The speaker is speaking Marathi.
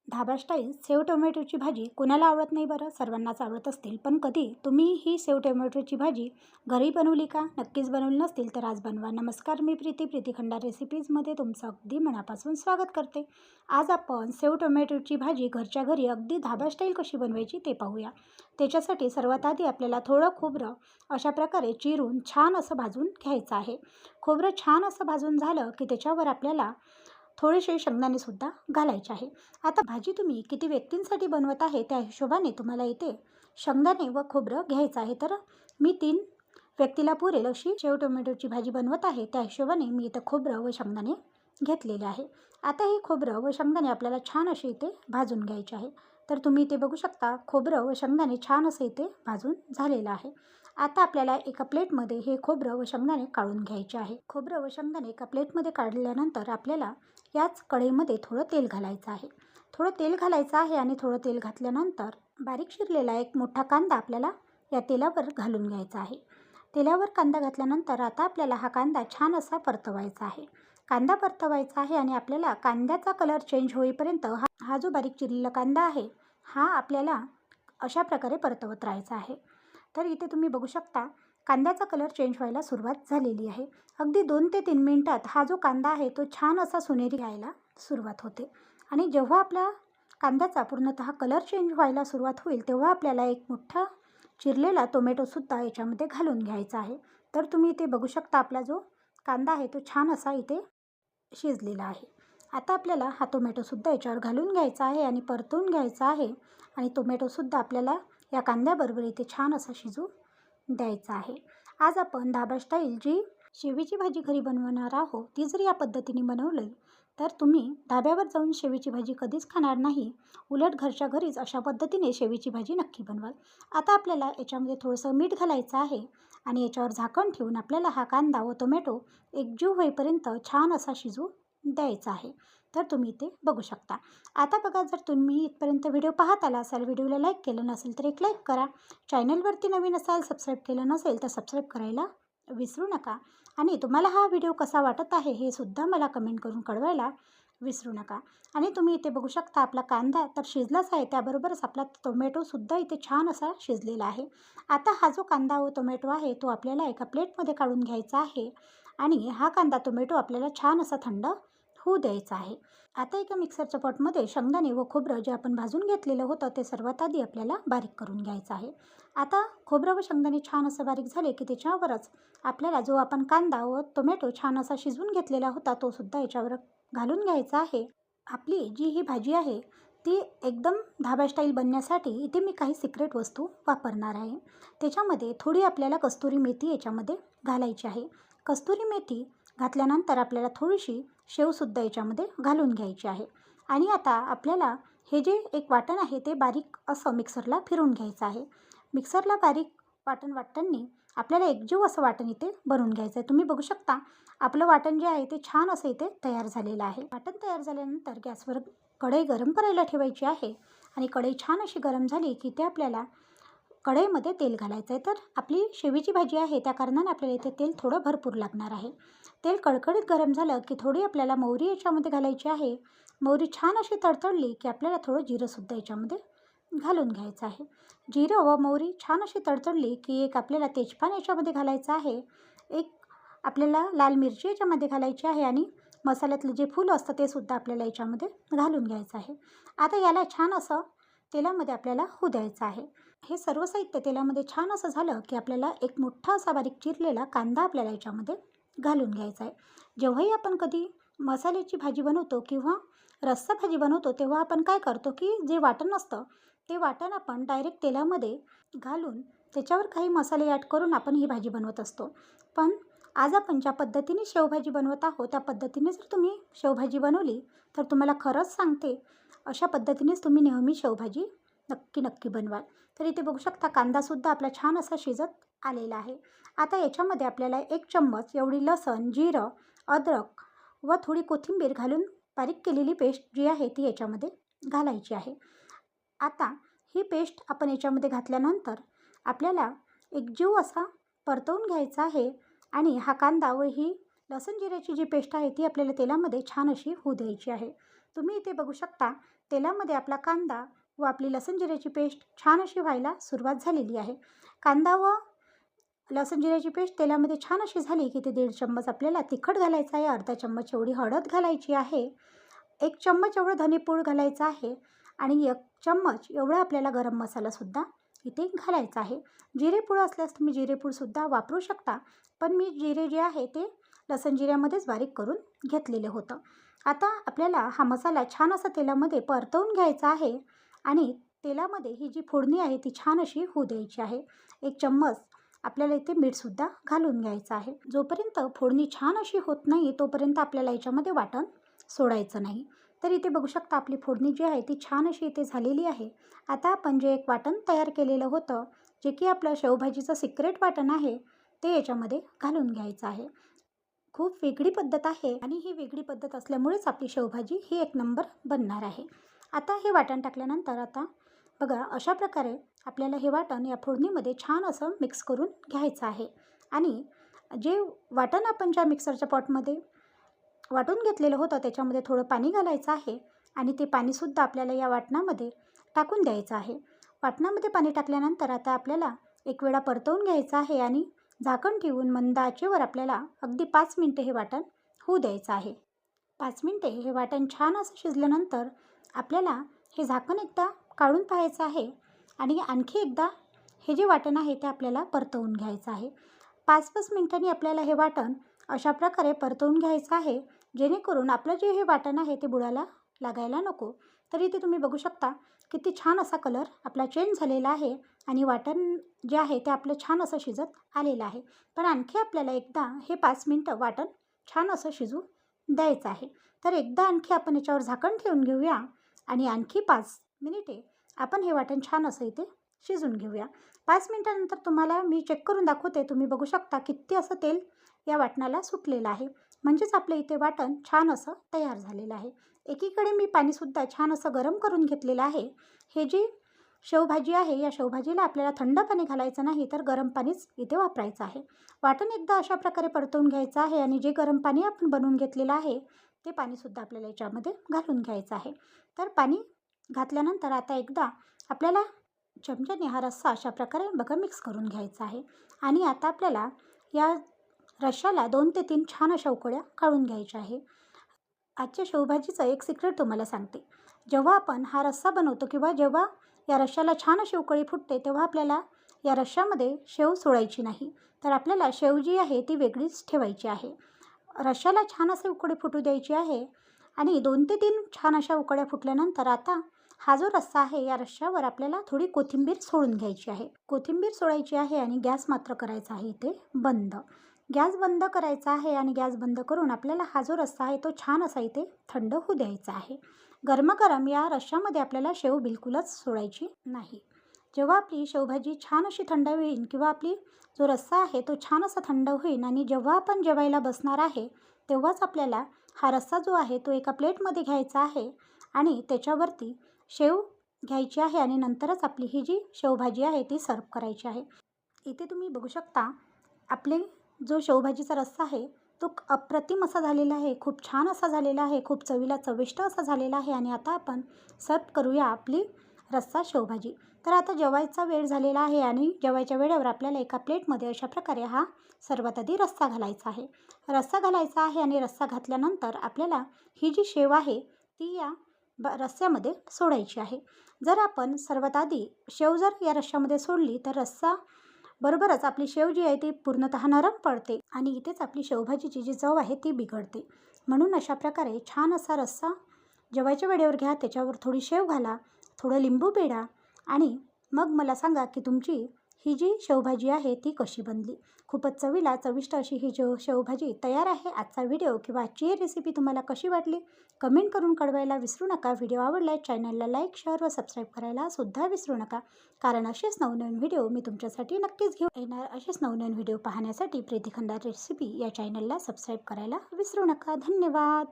धाबा स्टाईल सेव टोमॅटोची भाजी कोणाला आवडत नाही बरं? सर्वांनाच आवडत असतील. पण कधी तुम्ही ही सेव टोमॅटोची भाजी घरी बनवली का? नक्कीच बनवली नसतील तर आज बनवा. नमस्कार, मी प्रीती खंडार रेसिपीजमध्ये तुमचं अगदी मनापासून स्वागत करते. आज आपण सेव टोमॅटोची भाजी घरच्या घरी अगदी धाबा स्टाईल कशी बनवायची ते पाहूया. त्याच्यासाठी सर्वात आधी आपल्याला थोडं खोबरं अशा प्रकारे चिरून छान असं भाजून घ्यायचं आहे. खोबरं छान असं भाजून झालं की त्याच्यावर आपल्याला थोडेसे शेंगदाणेसुद्धा घालायचे आहे. आता भाजी तुम्ही किती व्यक्तींसाठी बनवत आहे त्या हिशोबाने तुम्हाला इथे शेंगदाणे व खोबरं घ्यायचं आहे. तर मी 3 व्यक्तीला पुरेल अशी शेव टोमॅटोची भाजी बनवत आहे, त्या हिशोबाने मी इथं खोबरं व शेंगदाणे घेतलेले आहे. आता ही खोबरं व शेंगदाणे आपल्याला छान असे इथे भाजून घ्यायचे आहे. तर तुम्ही इथे बघू शकता खोबरं व शेंगदाणे छान असं इथे भाजून झालेलं आहे. आता आपल्याला एका प्लेटमध्ये हे खोबरं व शेंगदाणे काढून घ्यायचे आहे. खोबरं व शेंगदाणे एका प्लेटमध्ये काढल्यानंतर आपल्याला याच कढईमध्ये थोडं तेल घालायचं आहे. थोडं तेल घालायचं आहे आणि थोडं तेल घातल्यानंतर बारीक चिरलेला एक मोठा कांदा आपल्याला या तेलावर घालून घ्यायचा आहे. तेलावर कांदा घातल्यानंतर आता आपल्याला हा कांदा छान असा परतवायचा आहे. कांदा परतवायचा आहे आणि आपल्याला कांद्याचा कलर चेंज होईपर्यंत हा जो बारीक चिरलेला कांदा आहे हा आपल्याला अशा प्रकारे परतवत राहायचा आहे. तर इथे तुम्ही बघू शकता कांद्याचा कलर चेंज व्हायला सुरुवात झालेली आहे. अगदी 2 ते 3 मिनिटात हा जो कांदा आहे तो छान असा सोनेरी यायला सुरुवात होते. आणि जेव्हा आपला कांद्याचा पूर्णतः कलर चेंज व्हायला सुरुवात होईल तेव्हा आपल्याला एक मोठा चिरलेला टोमॅटोसुद्धा याच्यामध्ये घालून घ्यायचा आहे. तर तुम्ही इथे बघू शकता आपला जो कांदा आहे तो छान असा इथे शिजलेला आहे. आता आपल्याला हा टोमॅटोसुद्धा याच्यावर घालून घ्यायचा आहे आणि परतून घ्यायचा आहे. आणि टोमॅटोसुद्धा आपल्याला या कांद्याबरोबर इथे छान असा शिजू द्यायचा आहे. आज आपण धाबा स्टाईल जी शेवीची भाजी घरी बनवणार आहोत ती जर या पद्धतीने बनवली तर तुम्ही धाब्यावर जाऊन शेवीची भाजी कधीच खाणार नाही. उलट घरच्या घरीच अशा पद्धतीने शेवीची भाजी नक्की बनवाल. आता आपल्याला याच्यामध्ये थोडंसं मीठ घालायचं आहे आणि याच्यावर झाकण ठेवून आपल्याला हा कांदा व टोमॅटो एकजीव होईपर्यंत छान असा शिजू द्यायचा आहे. तर तुम्ही इथे बघू शकता. आता बघा, जर तुम्ही इथपर्यंत व्हिडिओ पाहत आला असाल, व्हिडिओला लाईक केलं नसेल तर एक लाईक करा. चॅनलवरती नवीन असाल, सबस्क्राईब केलं नसेल तर सबस्क्राईब करायला विसरू नका. आणि तुम्हाला हा व्हिडिओ कसा वाटत आहे हे सुद्धा मला कमेंट करून कळवायला विसरू नका. आणि तुम्ही इथे बघू शकता आपला कांदा तर शिजलाच आहे, त्याबरोबरच आपला टोमॅटोसुद्धा इथे छान असा शिजलेला आहे. आता हा जो कांदा व टोमॅटो आहे तो आपल्याला एका प्लेटमध्ये काढून घ्यायचा आहे आणि हा कांदा टोमॅटो आपल्याला छान असा थंड होऊ द्यायचा आहे. आता एका मिक्सरच्या पॉटमध्ये शेंगदाणे व खोबरं जे आपण भाजून घेतलेलं होतं ते सर्वात आधी आपल्याला बारीक करून घ्यायचं आहे. आता खोबरं व शेंगदाणे छान असं बारीक झाले की त्याच्यावरच आपल्याला जो आपण कांदा व टोमॅटो छान असा शिजवून घेतलेला होता तो सुद्धा याच्यावर घालून घ्यायचा आहे. आपली जी ही भाजी आहे ती एकदम धाबा स्टाईल बनण्यासाठी इथे मी काही सिक्रेट वस्तू वापरणार आहे. त्याच्यामध्ये थोडी आपल्याला कस्तुरी मेथी याच्यामध्ये घालायची आहे. कस्तुरी मेथी घातल्यानंतर आपल्याला थोडीशी शेवसुद्धा याच्यामध्ये घालून घ्यायची आहे. आणि आता आपल्याला हे जे एक वाटण आहे ते बारीक असं मिक्सरला फिरवून घ्यायचं आहे. मिक्सरला बारीक वाटण वाटताना आपल्याला एकजीव असं वाटण इथे बनवून घ्यायचं आहे. तुम्ही बघू शकता आपलं वाटण जे आहे ते छान असं इथे तयार झालेलं आहे. वाटण तयार झाल्यानंतर गॅसवर कढई गरम करायला ठेवायची आहे. आणि कढई छान अशी गरम झाली की ते आपल्याला कढईमध्ये तेल घालायचं आहे. तर आपली शेवीची भाजी आहे त्या कारणाने आपल्याला इथे तेल थोडं भरपूर लागणार आहे. तेल कडकडीत गरम झालं की थोडी आपल्याला मोहरी याच्यामध्ये घालायची आहे. मोहरी छान अशी तडतडली की आपल्याला थोडं जिरंसुद्धा याच्यामध्ये घालून घ्यायचं आहे. जिरं व मोहरी छान अशी तडतडली की एक आपल्याला तेजपान याच्यामध्ये घालायचं आहे. एक आपल्याला लाल मिरची याच्यामध्ये घालायची आहे आणि मसाल्यातलं जे फूल असतं ते सुद्धा आपल्याला याच्यामध्ये घालून घ्यायचं आहे. आता याला छान असं तेलामध्ये आपल्याला होऊ द्यायचं आहे. हे सर्व साहित्य तेलामध्ये छान असं झालं की आपल्याला एक मोठा असा बारीक चिरलेला कांदा आपल्याला याच्यामध्ये घालून घ्यायचा आहे. जेव्हाही आपण कधी मसाल्याची भाजी बनवतो किंवा रस्सा भाजी बनवतो तेव्हा आपण काय करतो की जे वाटण असतं ते वाटण आपण डायरेक्ट तेलामध्ये घालून त्याच्यावर काही मसाले ॲड करून आपण ही भाजी बनवत असतो. पण आज आपण ज्या पद्धतीने शेवभाजी बनवत आहोत त्या पद्धतीने जर तुम्ही शेवभाजी बनवली तर तुम्हाला खरंच सांगते अशा पद्धतीनेच तुम्ही नेहमी शेवभाजी नक्की बनवाल. तर इथे बघू शकता कांदासुद्धा आपला छान असा शिजत आलेला आहे. आता याच्यामध्ये आपल्याला 1 चम्मच एवढी लसण, जिरं, अद्रक व थोडी कोथिंबीर घालून बारीक केलेली पेस्ट जी आहे ती याच्यामध्ये घालायची आहे. आता ही पेस्ट आपण याच्यामध्ये घातल्यानंतर आपल्याला एकजीव असा परतवून घ्यायचा आहे. आणि हा कांदा व ही लसूण जिऱ्याची जी पेस्ट आहे ती आपल्याला तेलामध्ये छान अशी होऊ द्यायची आहे. तुम्ही इथे बघू शकता तेलामध्ये आपला कांदा व आपली लसूण जिऱ्याची पेस्ट छान अशी व्हायला सुरुवात झालेली आहे. कांदा व लसूण जिऱ्याची पेस्ट तेलामध्ये छान अशी झाली की ते 1.5 चम्मच आपल्याला तिखट घालायचं आहे, अर्धा चम्मच एवढी हळद घालायची आहे, 1 चम्मच एवढं धनेपूड घालायचं आहे आणि 1 चम्मच एवढा आपल्याला गरम मसालासुद्धा इथे घालायचा आहे. जिरेपूड असल्यास तुम्ही जिरेपूडसुद्धा वापरू शकता, पण मी जिरे जे आहे ते लसूण जिऱ्यामध्येच बारीक करून घेतलेलं होतं. आता आपल्याला हा मसाला छान असा तेलामध्ये परतवून घ्यायचा आहे आणि तेलामध्ये ही जी फोडणी आहे ती छान अशी होऊ द्यायची आहे. 1 चम्मच आपल्याला इथे मीठसुद्धा घालून घ्यायचं आहे. जोपर्यंत फोडणी छान अशी होत नाही तोपर्यंत आपल्याला याच्यामध्ये वाटण सोडायचं नाही. तर इथे बघू शकता आपली फोडणी जी आहे ती छान अशी इथे झालेली आहे. आता आपण जे एक वाटण तयार केलेलं होतं, जे की आपलं शेवभाजीचं सिक्रेट वाटण आहे, ते याच्यामध्ये घालून घ्यायचं आहे. खूप वेगळी पद्धत आहे आणि ही वेगळी पद्धत असल्यामुळेच आपली शेवभाजी ही 1 नंबर बनणार आहे. आता हे वाटण टाकल्यानंतर आता बघा अशा प्रकारे आपल्याला हे वाटण या फोडणीमध्ये छान असं मिक्स करून घ्यायचं आहे आणि जे वाटण आपण ज्या मिक्सरच्या पॉटमध्ये वाटून घेतलेलं होतं त्याच्यामध्ये थोडं पाणी घालायचं आहे आणि ते पाणीसुद्धा आपल्याला या वाटणामध्ये टाकून द्यायचं आहे. वाटणामध्ये पाणी टाकल्यानंतर आता आपल्याला एक वेळा परतवून घ्यायचं आहे आणि झाकण ठेवून मंद आचेवर आपल्याला अगदी 5 मिनटं हे वाटण होऊ द्यायचं आहे. 5 मिनटे हे वाटण छान असं शिजल्यानंतर आपल्याला हे झाकण एकदा काढून पाहायचं आहे आणि आणखी एकदा हे जे वाटण आहे ते आपल्याला परतवून घ्यायचं आहे. 5-5 मिनिटांनी आपल्याला हे वाटण अशा प्रकारे परतवून घ्यायचं आहे, जेणेकरून आपलं जे हे वाटण आहे ते बुडाला लागायला नको. तर इथे तुम्ही बघू शकता किती छान असा कलर आपला चेंज झालेला आहे आणि वाटण जे आहे ते आपलं छान असं शिजत आलेलं आहे. पण आणखी आपल्याला एकदा हे 5 मिनटं वाटण छान असं शिजू द्यायचं आहे. तर एकदा आणखी आपण याच्यावर झाकण ठेवून घेऊया आणि आणखी 5 मिनिटे आपण हे वाटण छान असं इथे शिजून घेऊया. 5 मिनिटानंतर तुम्हाला मी चेक करून दाखवते. तुम्ही बघू शकता किती असं तेल या वाटणाला सुटलेलं आहे. म्हणजेच आपलं इथे वाटण छान असं तयार झालेलं आहे. एकीकडे मी पाणीसुद्धा छान असं गरम करून घेतलेलं आहे. हे जी शेवभाजी आहे या शेवभाजीला आपल्याला थंड पाणी घालायचं नाही तर गरम पाणीच इथे वापरायचं आहे. वाटण एकदा अशा प्रकारे परतवून घ्यायचं आहे आणि जे गरम पाणी आपण बनवून घेतलेलं आहे ते पाणीसुद्धा आपल्याला याच्यामध्ये घालून घ्यायचं आहे. तर पाणी घातल्यानंतर आता एकदा आपल्याला चमच्याने हा रस्सा अशा प्रकारे बघा मिक्स करून घ्यायचा आहे आणि आता आपल्याला या रश्श्याला 2 ते 3 छान अशा उकळ्या काढून घ्यायच्या आहे. आजच्या शेवभाजीचं एक सिक्रेट तुम्हाला सांगते. जेव्हा आपण हा रस्सा बनवतो किंवा जेव्हा या रश्श्याला छान अशी उकळी फुटते तेव्हा आपल्याला या रश्श्यामध्ये शेव सोडायची नाही. तर आपल्याला शेव जी आहे ती वेगळीच ठेवायची आहे. रश्श्याला छान असे उकळी फुटू द्यायची आहे आणि 2 ते 3 छान अशा उकळ्या फुटल्यानंतर आता हा जो रस्सा आहे या रश्श्यावर आपल्याला थोडी कोथिंबीर सोडून घ्यायची आहे. कोथिंबीर सोडायची आहे आणि गॅस मात्र करायचा आहे इथे बंद. गॅस बंद करायचा आहे आणि गॅस बंद करून आपल्याला हा जो रस्सा आहे तो छान असा इथे थंड होऊ द्यायचा आहे. गरमागरम या रश्श्यामध्ये आपल्याला शेव बिलकुलच सोडायची नाही. जेव्हा आपली शेवभाजी छान अशी थंड होईल किंवा आपली जो रस्सा आहे तो छान असा थंड होईल आणि जेव्हा आपण जेवायला बसणार आहे तेव्हाच आपल्याला हा रस्सा जो आहे तो एका प्लेटमध्ये घ्यायचा आहे आणि त्याच्यावरती शेव घ्यायची आहे आणि नंतरच आपली ही जी शेवभाजी आहे ती सर्व करायची आहे. इथे तुम्ही बघू शकता आपले जो शेवभाजीचा रस्सा आहे तो अप्रतिम असा झालेला आहे. खूप छान असा झालेला आहे. खूप चवीला चविष्ट असा झालेला आहे आणि आता आपण सर्व करूया आपली रस्सा शेवभाजी. तर आता जेवायचा वेळ झालेला आहे आणि जेवायच्या वेळेवर आपल्याला एका प्लेटमध्ये अशा प्रकारे हा सर्वात आधी रस्सा घालायचा आहे. रस्सा घालायचा आहे आणि रस्सा घातल्यानंतर आपल्याला ही जी शेव आहे ती या रस्स्यामध्ये सोडायची आहे. जर आपण सर्वात आधी शेव जर या रश्श्यामध्ये सोडली तर रस्सा बरोबरच आपली शेव जी आहे ती पूर्णतः नरम पडते आणि इथेच आपली शेवभाजीची जी चव आहे ती बिघडते. म्हणून अशा प्रकारे छान असा रस्सा जेवायच्या वेळेवर घ्या, त्याच्यावर थोडी शेव घाला, थोडं लिंबू पिळा आणि मग मला सांगा की तुमची ही जी शेवभाजी आहे ती कशी बनली. खूपच चवीला चविष्ट अशी ही शेवभाजी तयार आहे. आजचा व्हिडिओ किंवा आजची ही रेसिपी तुम्हाला कशी वाटली कमेंट करून कळवायला विसरू नका. व्हिडिओ आवडल्यास चॅनलला लाईक, शेअर व सबस्क्राईब करायला सुद्धा विसरू नका. कारण असेच नवनवीन व्हिडिओ मी तुमच्यासाठी नक्कीच घेऊन येणार. असेच नवनवीन व्हिडिओ पाहण्यासाठी प्रीती खंडार रेसिपी या चॅनलला सबस्क्राईब करायला विसरू नका. धन्यवाद.